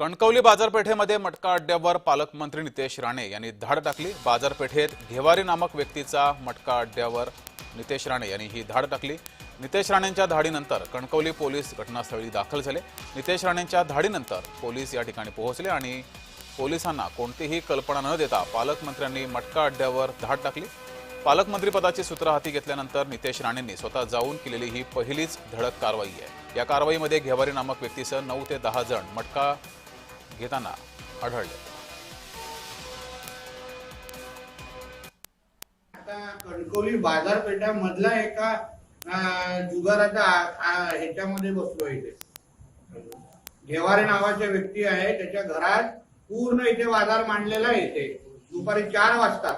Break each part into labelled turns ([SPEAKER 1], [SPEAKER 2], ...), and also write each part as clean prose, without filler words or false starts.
[SPEAKER 1] कणकवली बाजारपेठेमध्ये मटका अड्ड्यावर पालकमंत्री नितेश राणे यांनी धाड टाकली। बाजारपेठेत घेवारी नामक व्यक्तीचा मटका अड्ड्यावर नितेश राणे यांनी ही धाड टाकली। नितेश राणेंच्या धाडीनंतर कणकवली पोलीस घटनास्थळी दाखल झाले। नितेश राणेंच्या धाडीनंतर पोलीस या ठिकाणी पोहोचले आणि पोलिसांना कोणतीही कल्पना न देता पालकमंत्र्यांनी मटका अड्ड्यावर धाड टाकली। पालकमंत्रीपदाची सूत्र हाती घेतल्यानंतर नितेश राणेंनी स्वतः जाऊन केलेली ही पहिलीच धडक कारवाई आहे। या कारवाईमध्ये घेवारी नामक व्यक्तीसह 9 ते 10 जण मटका घेताना आढळले।
[SPEAKER 2] आता कणकवली बाजारपेठामधला एका जुगाराचा ह्याच्यामध्ये बसलो इथे। घेवारे नावाचा व्यक्ती आहे, त्याच्या घरात पूर्ण इथे बाजार मांडलेला आहे। इथे दुपारी 4 वाजता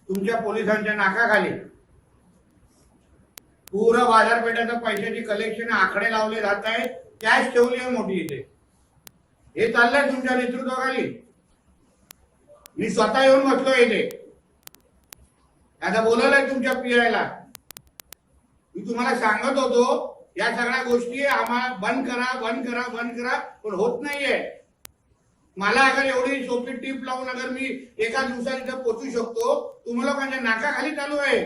[SPEAKER 2] तुमच्या पोलिसांच्या नाकाखाली पूर्ण बाजारपेठाचा पैशाची कलेक्शन आकडे लावले जात आहेत। कॅश ठेवली आहे मोठी इथे। हे चाललंय तुमच्या नेतृत्वाखाली। मी स्वतः येऊन बसलो इथे, आता बोलवलंय तुमच्या पीआयला। मी तुम्हाला सांगत होतो या सगळ्या गोष्टी आम्हाला बंद करा बंद करा बंद करा, पण होत नाहीये। मला अगर एवढी सोपी टीप लावून अगर मी एका दिवसात इथं पोहोचू शकतो, तुम्हाला लोकांच्या नाकाखाली चालू आहे।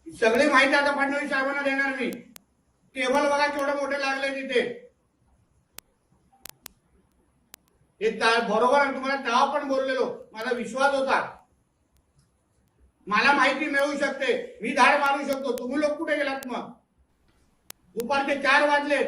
[SPEAKER 2] सगळी माहिती आता फडणवीस साहेबांना देणार मी। टेबल बघा केवढे मोठे लागले तिथे। हे बरोबर तुम्हाला तेव्हा पण बोललेलो, माझा विश्वास होता। मला माहिती मिळू शकते, मी धाड मारू शकतो। तुम्ही लोक कुठे गेलात? मग दुपारचे 4 वाजले।